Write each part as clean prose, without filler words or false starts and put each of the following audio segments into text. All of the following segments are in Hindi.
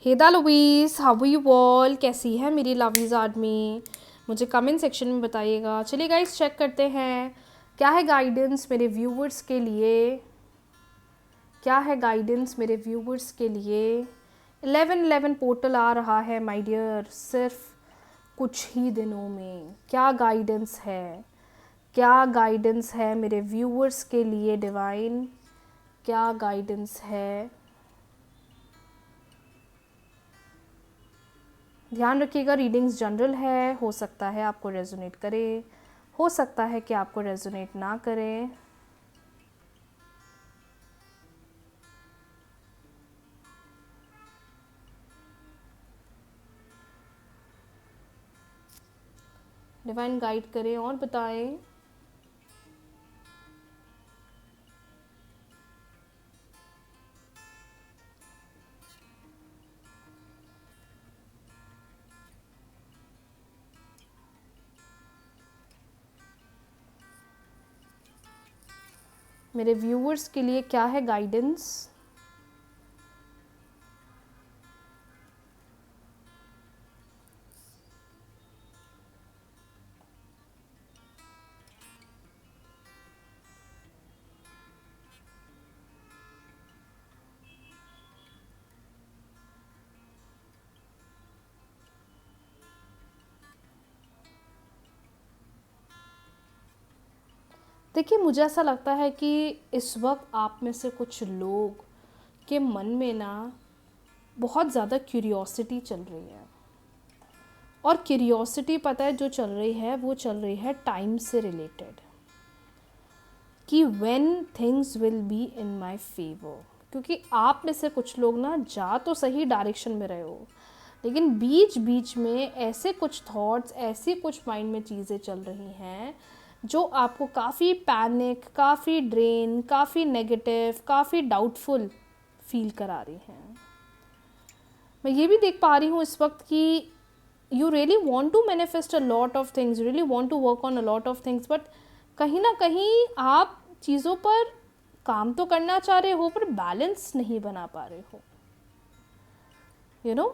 हेदा लुईस, हाउ यू ऑल, कैसी है मेरी लवलीज आदमी, मुझे कमेंट सेक्शन में बताइएगा। चलिए गाइस चेक करते हैं क्या है गाइडेंस मेरे व्यूवर्स के लिए, क्या है गाइडेंस मेरे व्यूवर्स के लिए। 11/11 पोर्टल आ रहा है माय डियर, सिर्फ कुछ ही दिनों में। क्या गाइडेंस है, क्या गाइडेंस है मेरे व्यूवर्स के लिए डिवाइन, क्या गाइडेंस है। ध्यान रखिएगा रीडिंग्स जनरल है, हो सकता है आपको रेजोनेट करे, हो सकता है कि आपको रेजोनेट ना करे। डिवाइन गाइड करें और बताएं। मेरे व्यूअर्स के लिए क्या है गाइडेंस। देखिए मुझे ऐसा लगता है कि इस वक्त आप में से कुछ लोग के मन में ना बहुत ज़्यादा क्यूरियोसिटी चल रही है, और क्यूरियोसिटी पता है जो चल रही है वो चल रही है टाइम से रिलेटेड, कि when things will be in my favour. क्योंकि आप में से कुछ लोग ना जा तो सही डायरेक्शन में रहे हो, लेकिन बीच बीच में ऐसे कुछ थॉट्स, ऐसी कुछ माइंड में चीज़ें चल रही हैं जो आपको काफ़ी पैनिक, काफ़ी ड्रेन, काफ़ी नेगेटिव, काफ़ी डाउटफुल फील करा रही हैं। मैं ये भी देख पा रही हूँ इस वक्त कि you really want to manifest a lot of things, you really want to work on a lot of things, but कहीं ना कहीं आप चीज़ों पर काम तो करना चाह रहे हो पर बैलेंस नहीं बना पा रहे हो।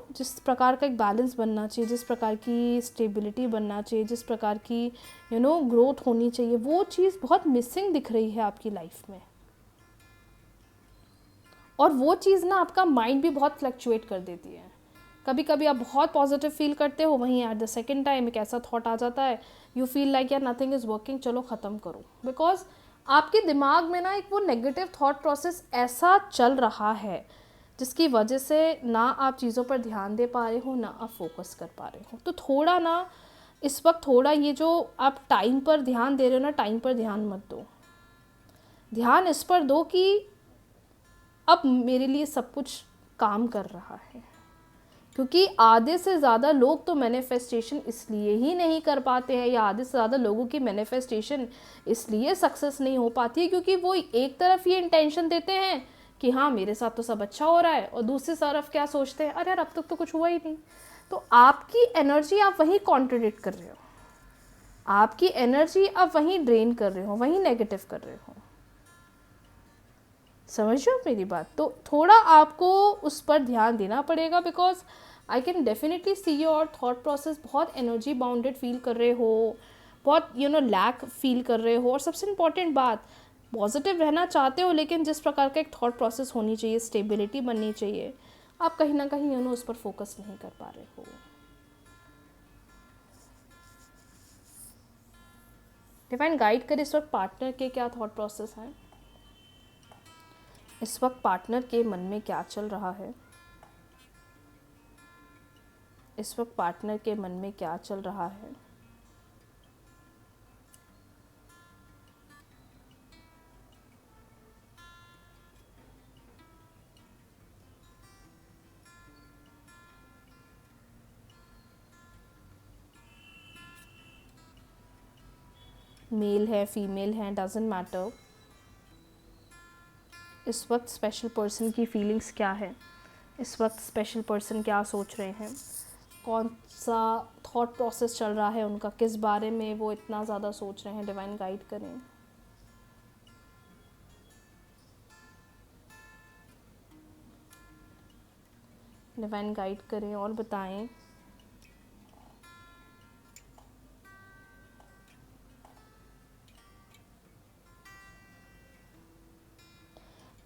जिस प्रकार का एक बैलेंस बनना चाहिए, जिस प्रकार की स्टेबिलिटी बनना चाहिए, जिस प्रकार की ग्रोथ होनी चाहिए, वो चीज़ बहुत मिसिंग दिख रही है आपकी लाइफ में। और वो चीज़ ना आपका माइंड भी बहुत फ्लक्चुएट कर देती है। कभी कभी आप बहुत पॉजिटिव फील करते हो, वहीं एट द सेकेंड टाइम एक ऐसा थॉट आ जाता है, यू फील लाइक यार नथिंग इज़ वर्किंग, चलो ख़त्म करो। बिकॉज आपके दिमाग में ना एक वो नेगेटिव थॉट प्रोसेस ऐसा चल रहा है जिसकी वजह से ना आप चीज़ों पर ध्यान दे पा रहे हो, ना आप फोकस कर पा रहे हो। तो थोड़ा ना इस वक्त थोड़ा ये जो आप टाइम पर ध्यान दे रहे हो ना, टाइम पर ध्यान मत दो। ध्यान इस पर दो कि अब मेरे लिए सब कुछ काम कर रहा है। क्योंकि आधे से ज़्यादा लोग तो मैनिफेस्टेशन इसलिए ही नहीं कर पाते हैं, या आधे से ज़्यादा लोगों की मैनिफेस्टेशन इसलिए सक्सेस नहीं हो पाती है क्योंकि वो एक तरफ ये इंटेंशन देते हैं कि हाँ मेरे साथ तो सब अच्छा हो रहा है, और दूसरी तरफ क्या सोचते हैं, अरे यार अब तक तो कुछ हुआ ही नहीं। तो आपकी एनर्जी आप वहीं कॉन्ट्रडिक्ट कर रहे हो, आपकी एनर्जी आप वहीं ड्रेन कर रहे हो, वहीं नेगेटिव कर रहे हो। समझ रहे हो मेरी बात। तो थोड़ा आपको उस पर ध्यान देना पड़ेगा, because I can definitely see your thought process बहुत एनर्जी बाउंडेड फील कर रहे हो, बहुत लैक फील कर रहे हो। और सबसे इम्पॉर्टेंट बात, पॉजिटिव रहना चाहते हो, लेकिन जिस प्रकार का एक थॉट प्रोसेस होनी चाहिए, स्टेबिलिटी बननी चाहिए, आप कहीं ना कहीं उस पर फोकस नहीं कर पा रहे हो। डिवाइन गाइड कर इस वक्त पार्टनर के क्या थॉट प्रोसेस हैं, इस वक्त पार्टनर के मन में क्या चल रहा है, इस वक्त पार्टनर के मन में क्या चल रहा है। मेल है, फीमेल है, डजेंट मैटर। इस वक्त स्पेशल पर्सन की फीलिंग्स क्या है, इस वक्त स्पेशल पर्सन क्या सोच रहे हैं, कौन सा थॉट प्रोसेस चल रहा है उनका, किस बारे में वो इतना ज़्यादा सोच रहे हैं। डिवाइन गाइड करें। डिवाइन गाइड करें और बताएं।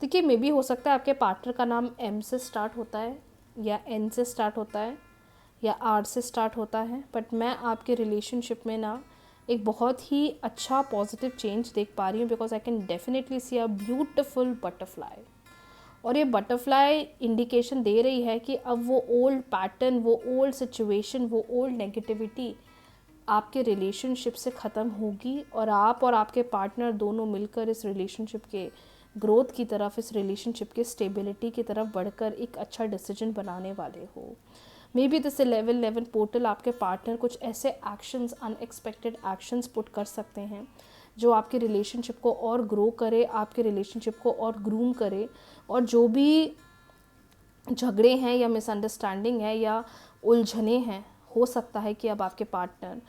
देखिए, मे बी हो सकता है आपके पार्टनर का नाम एम से स्टार्ट होता है या एन से स्टार्ट होता है या आर से स्टार्ट होता है, बट मैं आपके रिलेशनशिप में ना एक बहुत ही अच्छा पॉजिटिव चेंज देख पा रही हूँ, because I can definitely see a beautiful butterfly. और ये बटरफ्लाई इंडिकेशन दे रही है कि अब वो ओल्ड पैटर्न, वो ओल्ड सिचुएशन, वो ओल्ड नेगेटिविटी आपके रिलेशनशिप से ख़त्म होगी और आप और आपके पार्टनर दोनों मिलकर इस रिलेशनशिप के ग्रोथ की तरफ, इस रिलेशनशिप के स्टेबिलिटी की तरफ बढ़कर एक अच्छा डिसीजन बनाने वाले हो। मे बी दिस 11-11 पोर्टल आपके पार्टनर कुछ ऐसे एक्शंस, अनएक्सपेक्टेड एक्शंस पुट कर सकते हैं जो आपके रिलेशनशिप को और ग्रो करे, आपके रिलेशनशिप को और ग्रूम करे, और जो भी झगड़े हैं या मिसअंडरस्टैंडिंग है या उलझने हैं, हो सकता है कि अब आपके पार्टनर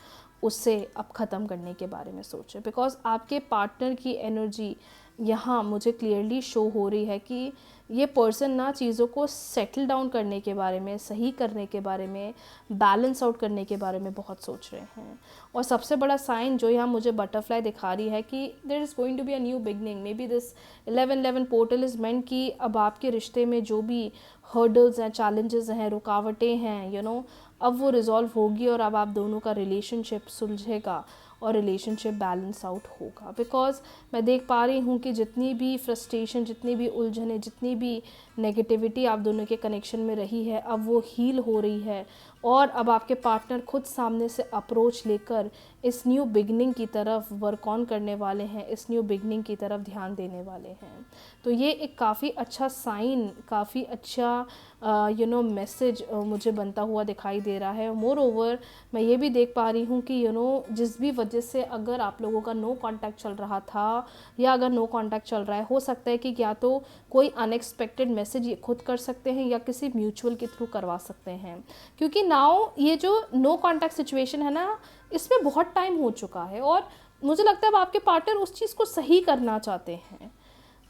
उससे अब ख़त्म करने के बारे में सोचे, बिकॉज आपके पार्टनर की एनर्जी यहाँ मुझे क्लियरली शो हो रही है कि ये पर्सन ना चीज़ों को सेटल डाउन करने के बारे में, सही करने के बारे में, बैलेंस आउट करने के बारे में बहुत सोच रहे हैं। और सबसे बड़ा साइन जो यहाँ मुझे बटरफ्लाई दिखा रही है कि there is going to be a new beginning. Maybe this 11-11 portal is meant कि अब आपके रिश्ते में जो भी हर्डल्स हैं, चैलेंजेस हैं, रुकावटें हैं, अब वो रिजॉल्व होगी और अब आप दोनों का रिलेशनशिप सुलझेगा और रिलेशनशिप बैलेंस आउट होगा। बिकॉज मैं देख पा रही हूँ कि जितनी भी फ्रस्ट्रेशन, जितनी भी उलझने, जितनी भी नेगेटिविटी आप दोनों के कनेक्शन में रही है, अब वो हील हो रही है और अब आपके पार्टनर खुद सामने से अप्रोच लेकर इस न्यू बिगनिंग की तरफ वर्क ऑन करने वाले हैं, इस न्यू बिगनिंग की तरफ ध्यान देने वाले हैं। तो ये एक काफ़ी अच्छा साइन, काफ़ी अच्छा मैसेज मुझे बनता हुआ दिखाई दे रहा है। मोर ओवर मैं ये भी देख पा रही हूँ कि जिस भी वजह से अगर आप लोगों का नो कांटेक्ट चल रहा था या अगर नो कांटेक्ट चल रहा है, हो सकता है कि या तो कोई अनएक्सपेक्टेड मैसेज ये खुद कर सकते हैं या किसी म्यूचुअल के थ्रू करवा सकते हैं, क्योंकि नाउ ये जो नो कांटेक्ट सिचुएशन है ना, इसमें बहुत टाइम हो चुका है और मुझे लगता है अब आपके पार्टनर उस चीज़ को सही करना चाहते हैं।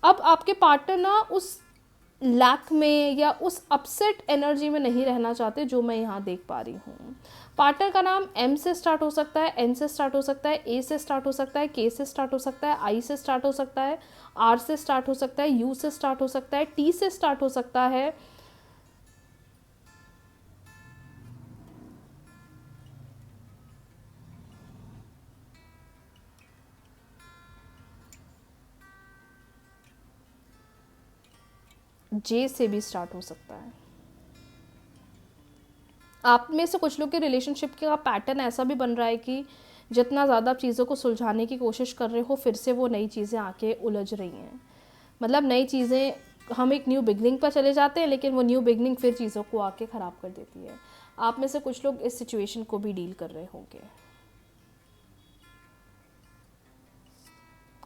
अब आपके पार्टनर ना उस लैक में या उस अपसेट एनर्जी में नहीं रहना चाहते, जो मैं यहाँ देख पा रही हूँ। पार्टनर का नाम एम से स्टार्ट हो सकता है, एन से स्टार्ट हो सकता है, ए से स्टार्ट हो सकता है, के से स्टार्ट हो सकता है, आई से स्टार्ट हो सकता है, आर से स्टार्ट हो सकता है, यू से स्टार्ट हो सकता है, टी से स्टार्ट हो सकता है, जे से भी स्टार्ट हो सकता है। आप में से कुछ लोग के रिलेशनशिप का पैटर्न ऐसा भी बन रहा है कि जितना ज़्यादा आप चीज़ों को सुलझाने की कोशिश कर रहे हो, फिर से वो नई चीज़ें आके उलझ रही हैं। मतलब नई चीज़ें, हम एक न्यू बिगनिंग पर चले जाते हैं लेकिन वो न्यू बिगनिंग फिर चीज़ों को आके ख़राब कर देती है। आप में से कुछ लोग इस सिचुएशन को भी डील कर रहे होंगे,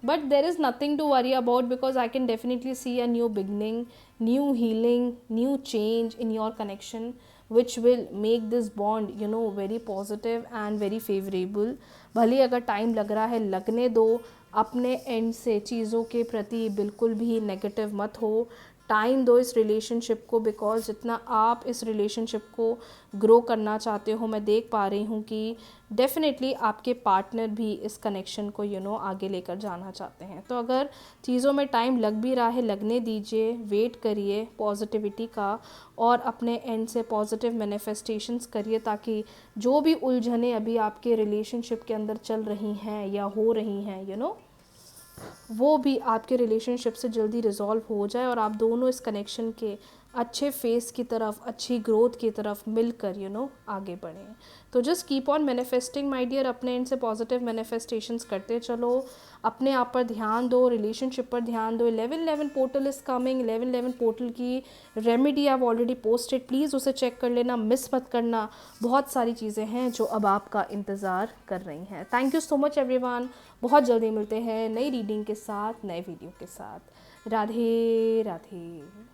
but there is nothing to worry about because I can definitely see a new beginning, new healing, new change in your connection, which will make this bond very positive and very favorable. भले अगर टाइम लग रहा है, लगने दो। अपने एंड से चीज़ों के प्रति बिल्कुल भी नेगेटिव मत हो, टाइम दो इस रिलेशनशिप को, बिकॉज जितना आप इस रिलेशनशिप को ग्रो करना चाहते हो, मैं देख पा रही हूँ कि डेफिनेटली आपके पार्टनर भी इस कनेक्शन को आगे लेकर जाना चाहते हैं। तो अगर चीज़ों में टाइम लग भी रहा है, लगने दीजिए, वेट करिए पॉजिटिविटी का और अपने एंड से पॉजिटिव मैनिफेस्टेशंस करिए, ताकि जो भी उलझने अभी आपके रिलेशनशिप के अंदर चल रही हैं या हो रही हैं वो भी आपके रिलेशनशिप से जल्दी रिजॉल्व हो जाए और आप दोनों इस कनेक्शन के अच्छे फेस की तरफ, अच्छी ग्रोथ की तरफ मिलकर आगे बढ़ें। तो just keep on manifesting my dear, अपने इनसे पॉजिटिव मैनिफेस्टेशंस करते चलो, अपने आप पर ध्यान दो, रिलेशनशिप पर ध्यान दो। 11-11 पोर्टल इज़ कमिंग। 11-11 पोर्टल की रेमेडी आप ऑलरेडी पोस्टेड, प्लीज़ उसे चेक कर लेना, मिस मत करना। बहुत सारी चीज़ें हैं जो अब आपका इंतज़ार कर रही हैं। Thank you so much everyone. बहुत जल्दी मिलते हैं नई रीडिंग के साथ, नए वीडियो के साथ। राधे राधे।